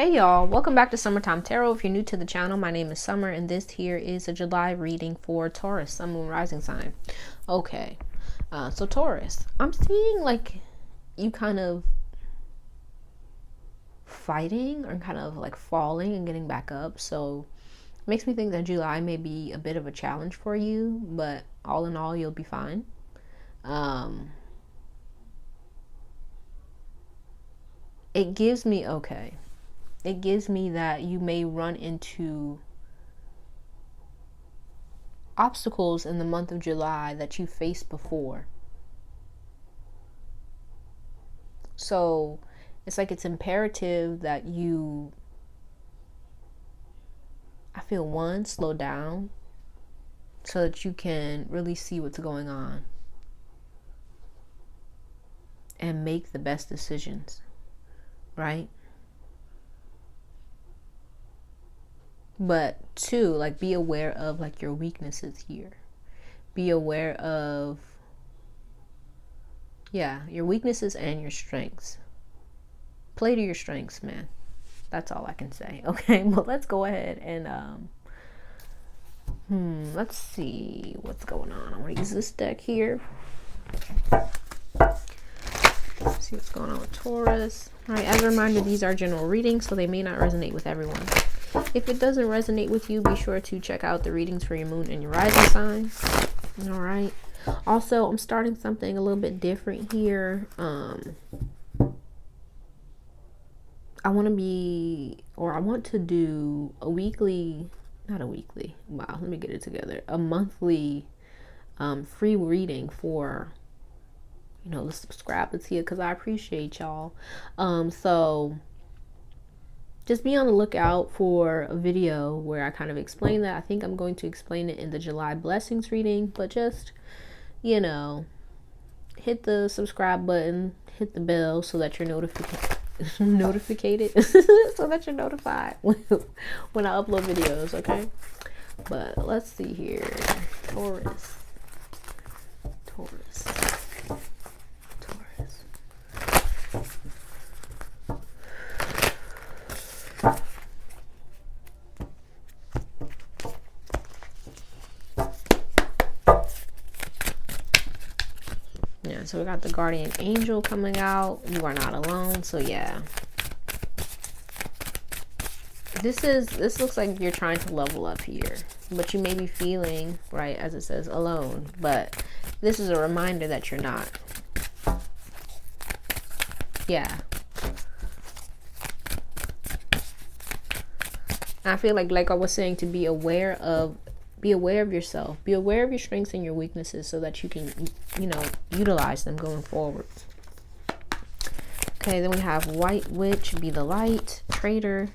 Hey y'all, welcome back to Summertime Tarot. If you're new to the channel, my name is Summer and this here is a July reading for Taurus, Sun, Moon, Rising sign. Okay, so Taurus, I'm seeing like you kind of fighting or kind of like falling and getting back up. So it makes me think that July may be a bit of a challenge for you, but all in all, you'll be fine. It gives me It gives me that you may run into obstacles in the month of July that you faced before. So it's like it's imperative that you, I feel, one, slow down so that you can really see what's going on and make the best decisions, right? But two, like, be aware of like your weaknesses here. Be aware of, your weaknesses and your strengths. Play to your strengths, man. That's all I can say. Okay, well, let's go ahead and let's see what's going on. I'm gonna use this deck here. See what's going on with Taurus. All right, as a reminder, these are general readings, so they may not resonate with everyone. If it doesn't resonate with you, be sure to check out the readings for your moon and your rising sign. All right. Also, I'm starting something a little bit different here. I want to do a monthly free reading for, the subscribers here, because I appreciate y'all. So just be on the lookout for a video where I kind of explain that. I think I'm going to explain it in the July blessings reading, but just, hit the subscribe button, hit the bell so that you're notified so that you're notified when I upload videos, okay? But let's see here. Taurus. Yeah, so we got the guardian angel coming out. You are not alone. So yeah, this looks like you're trying to level up here, but you may be feeling, right, as it says, alone, but this is a reminder that you're not. Yeah, I feel like I was saying, to be aware of yourself, be aware of your strengths and your weaknesses so that you can, utilize them going forward. Okay, then we have White Witch, be the light. Trader,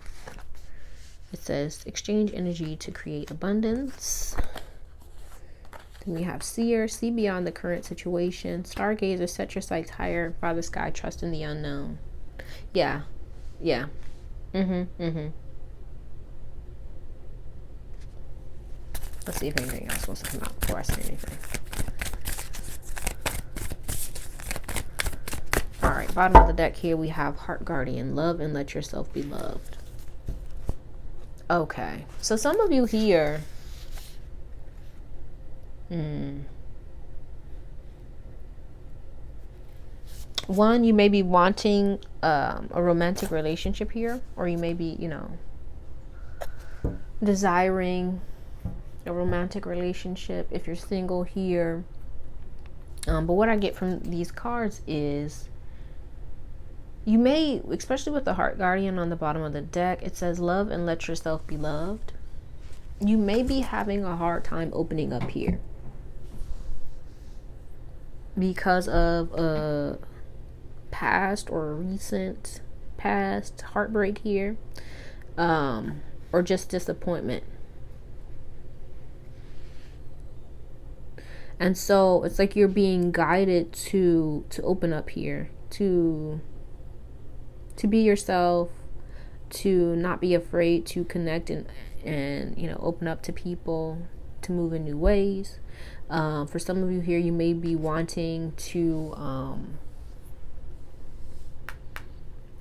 it says exchange energy to create abundance. Then we have Seer, see beyond the current situation. Stargazer, set your sights higher. Father Sky, trust in the unknown. Yeah. Let's see if anything else wants to come out before I say anything. Alright, bottom of the deck here we have Heart Guardian, love and let yourself be loved. Okay, so some of you here, one, you may be wanting a romantic relationship here, or you may be, desiring a romantic relationship if you're single here. But what I get from these cards is you may, especially with the Heart Guardian on the bottom of the deck, it says love and let yourself be loved. You may be having a hard time opening up here because of a past or a recent past heartbreak here, or just disappointment. And so it's like you're being guided to open up here, to be yourself, to not be afraid to connect and open up to people, to move in new ways. For some of you here, you may be wanting to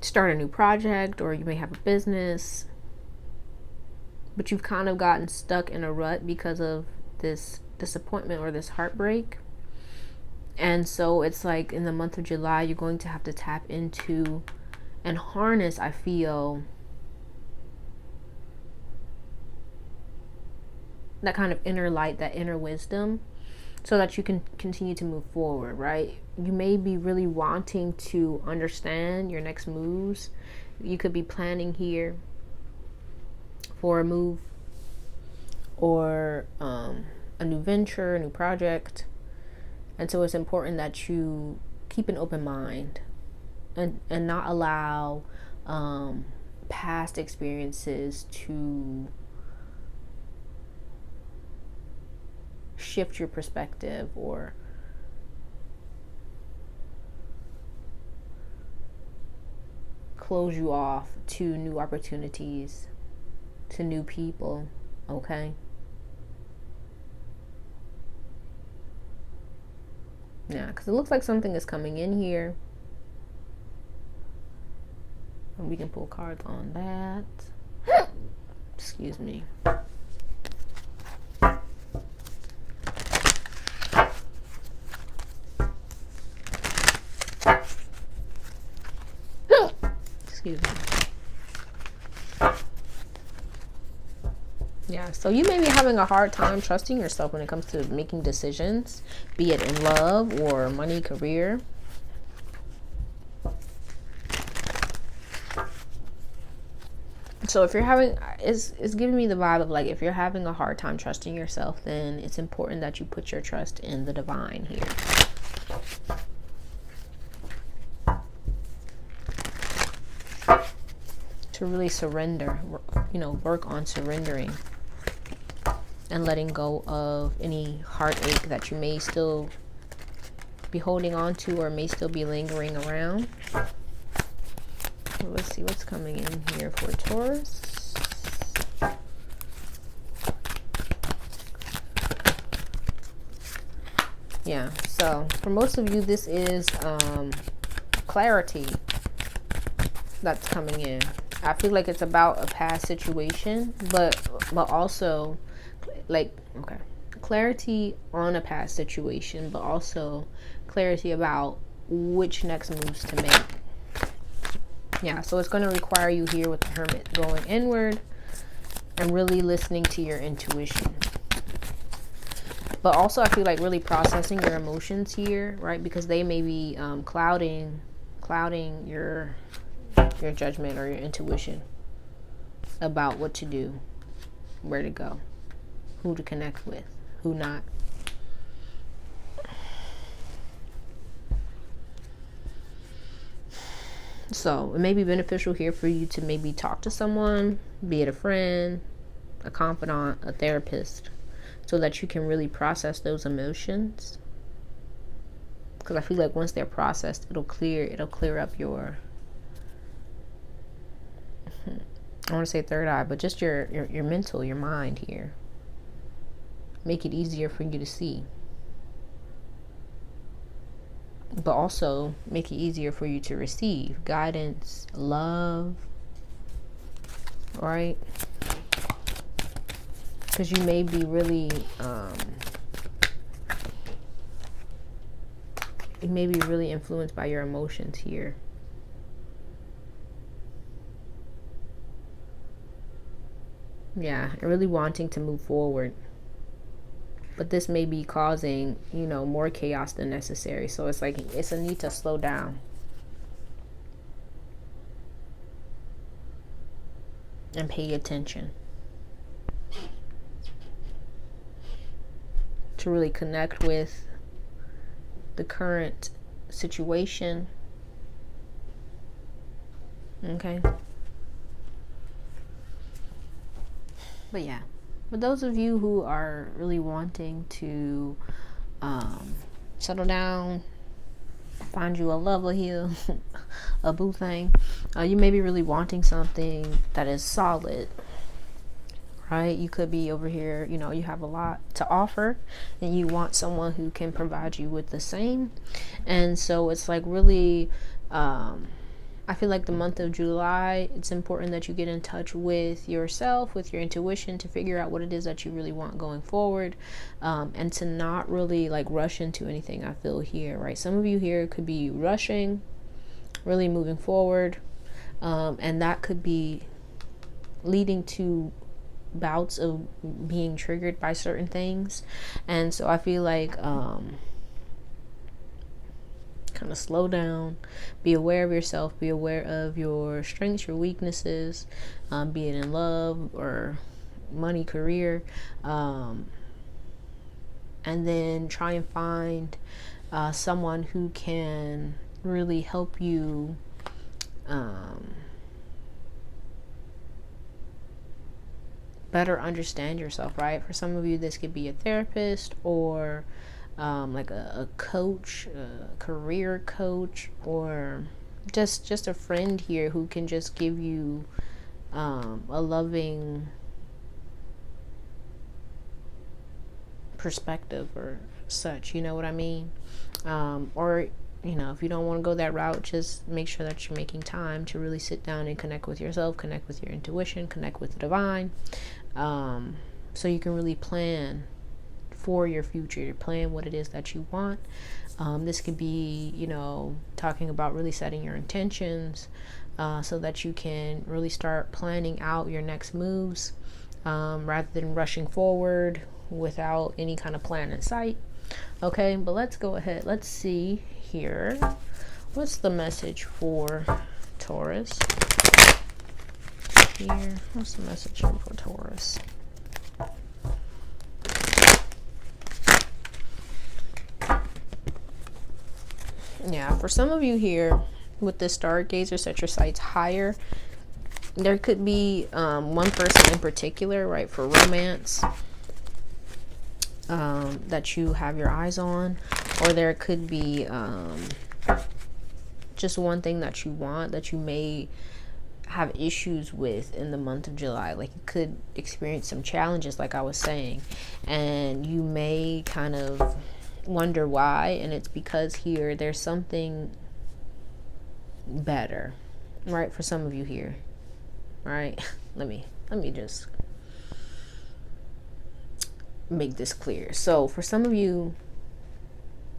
start a new project, or you may have a business, but you've kind of gotten stuck in a rut because of this disappointment or this heartbreak. And so it's like in the month of July, you're going to have to tap into and harness, I feel, that kind of inner light, that inner wisdom, so that you can continue to move forward, right? You may be really wanting to understand your next moves. You could be planning here for a move, or a new venture, a new project. And so it's important that you keep an open mind and not allow past experiences to shift your perspective or close you off to new opportunities, to new people, okay? Yeah, because it looks like something is coming in here. And we can pull cards on that. Excuse me. Excuse me. Yeah, so you may be having a hard time trusting yourself when it comes to making decisions, be it in love or money, career. So if you're having, it's giving me the vibe of like, if you're having a hard time trusting yourself, then it's important that you put your trust in the divine here. To really surrender, work on surrendering and letting go of any heartache that you may still be holding on to or may still be lingering around. Let's see what's coming in here for Taurus. Yeah, so for most of you, this is clarity that's coming in. I feel like it's about a past situation, but also like, okay, clarity on a past situation, but also clarity about which next moves to make. Yeah, so it's going to require you here with the Hermit going inward and really listening to your intuition. But also I feel like really processing your emotions here, right? Because they may be clouding your judgment or your intuition about what to do, where to go, who to connect with, who not. So it may be beneficial here for you to maybe talk to someone, be it a friend, a confidant, a therapist, so that you can really process those emotions. Because I feel like once they're processed, it'll clear up your, I want to say third eye, but just your mental, your mind here. Make it easier for you to see. But also make it easier for you to receive guidance, love, right? Because you may be really, you may be really influenced by your emotions here. Yeah, and really wanting to move forward. But this may be causing, more chaos than necessary. So it's like, it's a need to slow down. And pay attention. To really connect with the current situation. Okay. But yeah. For those of you who are really wanting to settle down, find you a lover here, a boo thing, you may be really wanting something that is solid, right? You could be over here, you have a lot to offer and you want someone who can provide you with the same. And so it's like really I feel like the month of July, it's important that you get in touch with yourself, with your intuition, to figure out what it is that you really want going forward, and to not really like rush into anything. I feel here, right? Some of you here could be rushing, really moving forward, and that could be leading to bouts of being triggered by certain things. And so I feel like kind of slow down, be aware of yourself, be aware of your strengths, your weaknesses, be it in love or money, career, and then try and find someone who can really help you better understand yourself, right? For some of you, this could be a therapist, or like a coach, a career coach, or just a friend here who can just give you a loving perspective or such, you know what I mean? Or if you don't want to go that route, just make sure that you're making time to really sit down and connect with yourself, connect with your intuition, connect with the divine, so you can really plan for your future, plan what it is that you want. This could be, talking about really setting your intentions, so that you can really start planning out your next moves, rather than rushing forward without any kind of plan in sight. Okay, but let's go ahead. Let's see here. What's the message for Taurus? Here, what's the message here for Taurus? Yeah, for some of you here with the stargazer, set your sights higher. There could be one person in particular, right, for romance, that you have your eyes on, or there could be just one thing that you want that you may have issues with in the month of July. Like, you could experience some challenges, like I was saying, and you may kind of wonder why, and it's because here there's something better, right, for some of you here, right? let me just make this clear. So for some of you,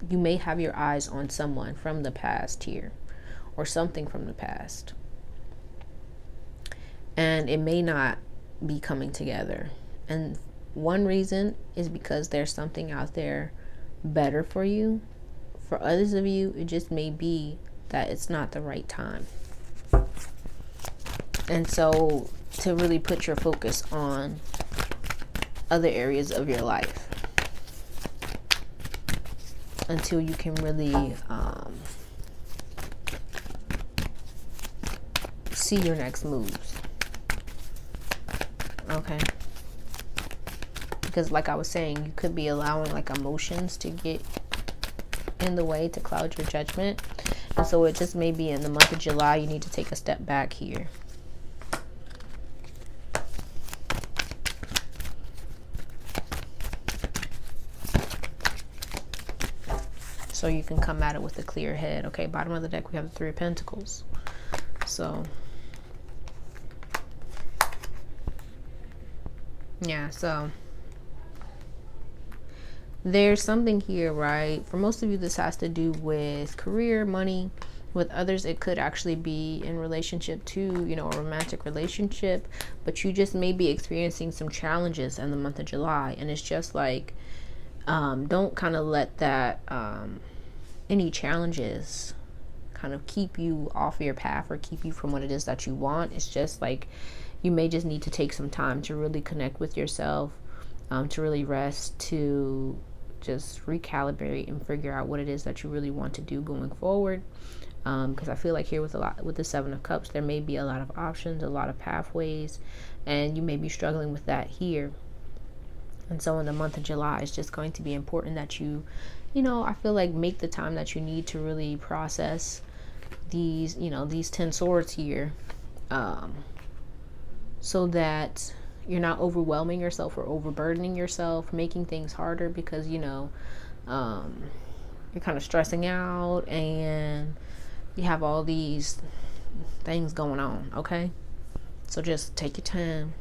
you may have your eyes on someone from the past here, or something from the past, and it may not be coming together. And one reason is because there's something out there better for you. For others of you, it just may be that it's not the right time. And so to really put your focus on other areas of your life until you can really see your next moves. Okay, because like I was saying, you could be allowing like emotions to get in the way, to cloud your judgment. And so it just may be in the month of July, you need to take a step back here. So you can come at it with a clear head. Okay, bottom of the deck, we have the Three of Pentacles. So yeah, so there's something here, right? For most of you, this has to do with career, money. With others, it could actually be in relationship to, a romantic relationship, but you just may be experiencing some challenges in the month of July. And it's just like, don't kind of let that, any challenges kind of keep you off your path or keep you from what it is that you want. It's just like, you may just need to take some time to really connect with yourself, to really rest, to just recalibrate and figure out what it is that you really want to do going forward. Because I feel like here with the Seven of Cups, there may be a lot of options, a lot of pathways, and you may be struggling with that here. And so in the month of July, it's just going to be important that you I feel like make the time that you need to really process these, these 10 swords here, so that you're not overwhelming yourself or overburdening yourself, making things harder, because you're kind of stressing out and you have all these things going on, okay? So just take your time,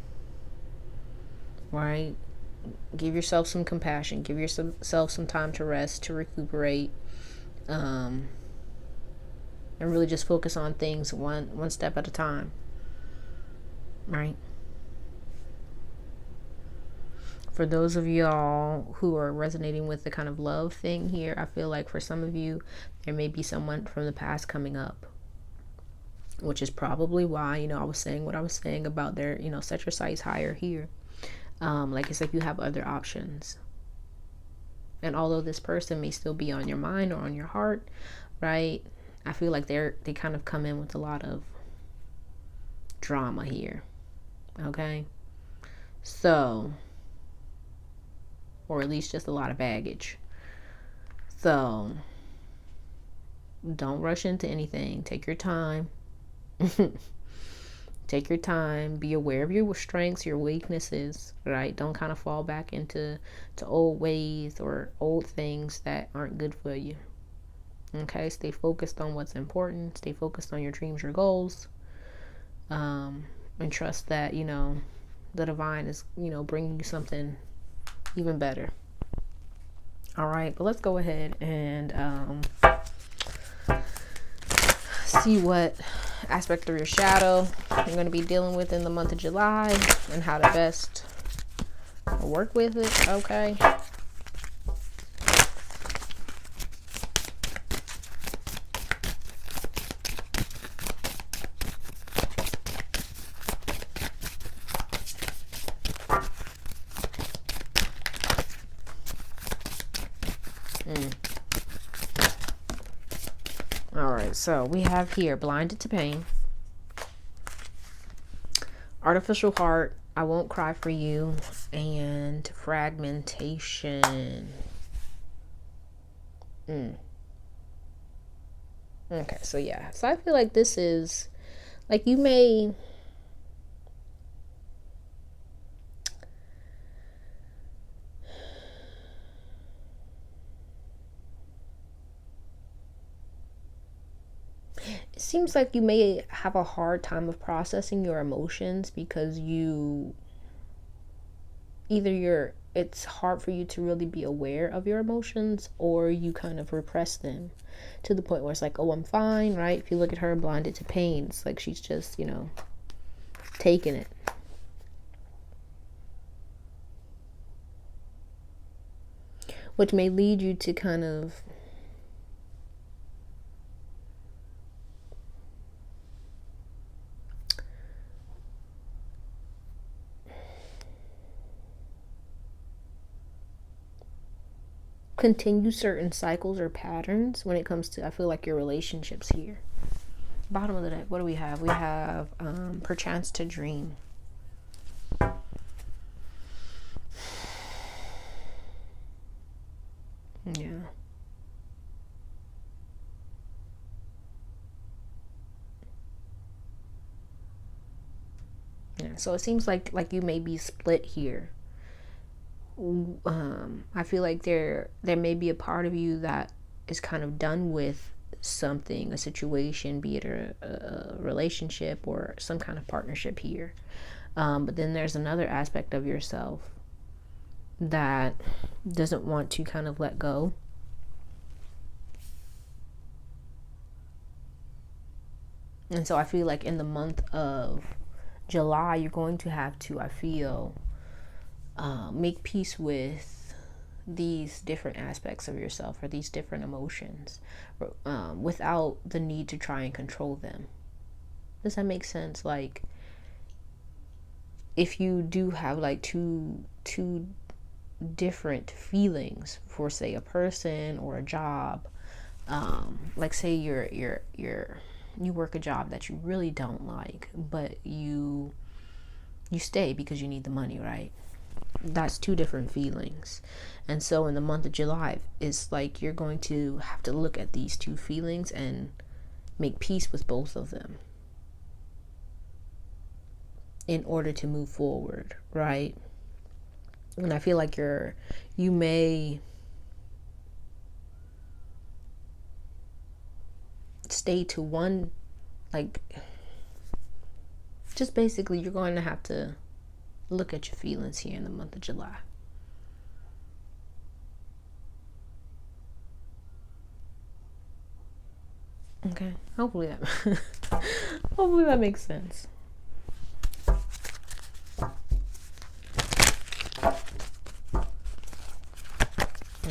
right? Give yourself some compassion. Give yourself some time to rest, to recuperate, and really just focus on things one step at a time, right? For those of y'all who are resonating with the kind of love thing here, I feel like for some of you, there may be someone from the past coming up, which is probably why, I was saying what I was saying about their, set your sights higher here. Like it's like you have other options. And although this person may still be on your mind or on your heart, right? I feel like they kind of come in with a lot of drama here. Okay? So, or at least just a lot of baggage. So, don't rush into anything. Take your time. Take your time. Be aware of your strengths, your weaknesses, right? Don't kind of fall back into old ways or old things that aren't good for you. Okay? Stay focused on what's important. Stay focused on your dreams, your goals. And trust that, the divine is, bringing you something even better. All right, but let's go ahead and see what aspect of your shadow you're going to be dealing with in the month of July and how to best work with it. Okay. Alright, so we have here blinded to pain, artificial heart, I won't cry for you, and fragmentation. Okay, so yeah. So I feel like this is, like, you may... It seems like you may have a hard time of processing your emotions because it's hard for you to really be aware of your emotions, or you kind of repress them to the point where it's like, oh, I'm fine, right? If you look at her blinded to pain, it's like she's just, taking it. Which may lead you to kind of continue certain cycles or patterns when it comes to, I feel like, your relationships here. Bottom of the deck, what do we have? We have perchance to dream. Yeah. Yeah, so it seems like you may be split here. I feel like there may be a part of you that is kind of done with something, a situation, be it a relationship or some kind of partnership here. But then there's another aspect of yourself that doesn't want to kind of let go. And so I feel like in the month of July, you're going to have to, I feel, make peace with these different aspects of yourself or these different emotions without the need to try and control them. Does that make sense? Like, if you do have like two different feelings for, say, a person or a job, like say you work a job that you really don't like, but you stay because you need the money, right? That's two different feelings. And so in the month of July, it's like you're going to have to look at these two feelings and make peace with both of them in order to move forward, right? And I feel like you may stay to one like, just basically you're going to have to look at your feelings here in the month of July. Okay, hopefully that makes sense.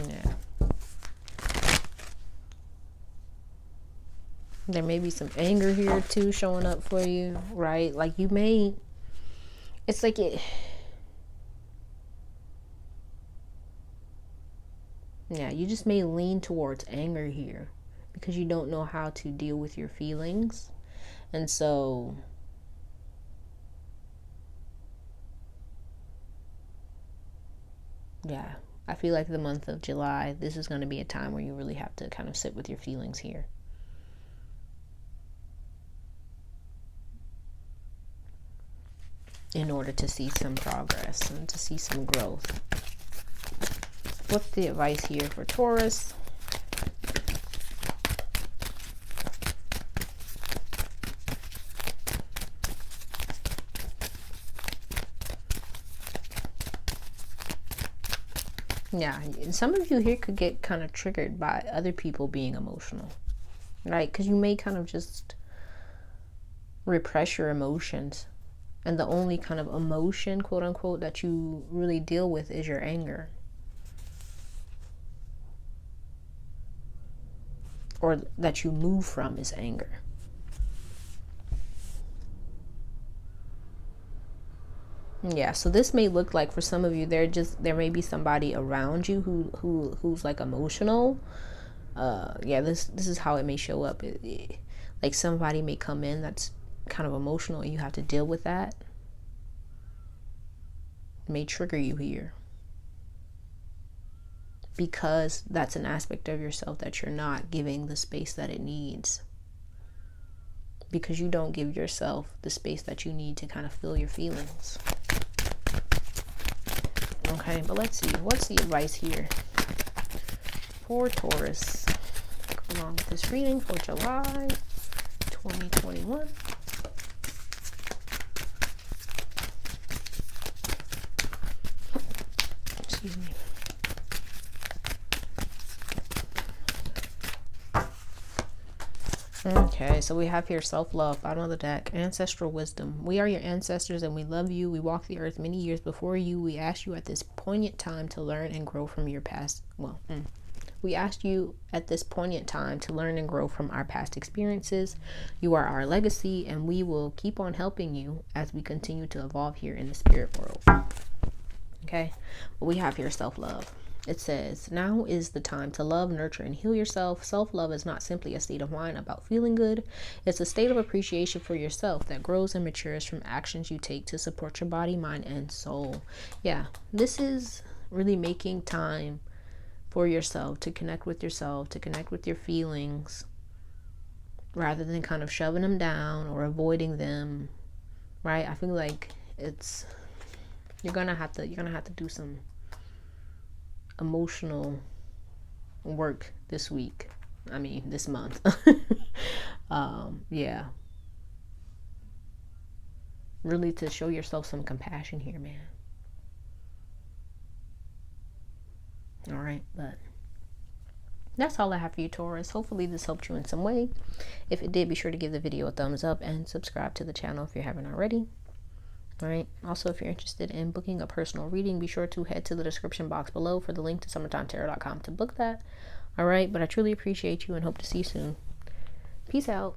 Yeah. There may be some anger here too showing up for you, right? Like you may, it's like it, yeah, you just may lean towards anger here because you don't know how to deal with your feelings. And so, yeah, I feel like the month of July, this is going to be a time where you really have to kind of sit with your feelings here. In order to see some progress and to see some growth. What's the advice here for Taurus? Yeah, some of you here could get kind of triggered by other people being emotional, right? Because you may kind of just repress your emotions. And the only kind of emotion, quote unquote, that you really deal with is your anger. Or that you move from is anger. Yeah, so this may look like for some of you, there may be somebody around you who's like emotional. Yeah, this is how it may show up. Like somebody may come in that's kind of emotional and you have to deal with that. It may trigger you here because that's an aspect of yourself that you're not giving the space that it needs, because you don't give yourself the space that you need to kind of feel your feelings. Okay, but let's see, what's the advice here for Taurus along with this reading for July 2021? Excuse me. Okay, so we have here self-love, bottom of the deck, ancestral wisdom. We are your ancestors and we love you. We walked the earth many years before you. We asked you at this poignant time to learn and grow from your past. We asked you at this poignant time to learn and grow from our past experiences. You are our legacy and we will keep on helping you as we continue to evolve here in the spirit world. Okay, well, we have here self-love. It says, now is the time to love, nurture, and heal yourself. Self-love is not simply a state of mind about feeling good. It's a state of appreciation for yourself that grows and matures from actions you take to support your body, mind, and soul. Yeah, this is really making time for yourself, to connect with yourself, to connect with your feelings, rather than kind of shoving them down or avoiding them, right? I feel like you're gonna have to do some emotional work this week. I mean, this month. Yeah. Really to show yourself some compassion here, man. All right, but that's all I have for you, Taurus. Hopefully this helped you in some way. If it did, be sure to give the video a thumbs up and subscribe to the channel if you haven't already. All right. Also, if you're interested in booking a personal reading, be sure to head to the description box below for the link to summertimetarot.com to book that. All right. But I truly appreciate you and hope to see you soon. Peace out.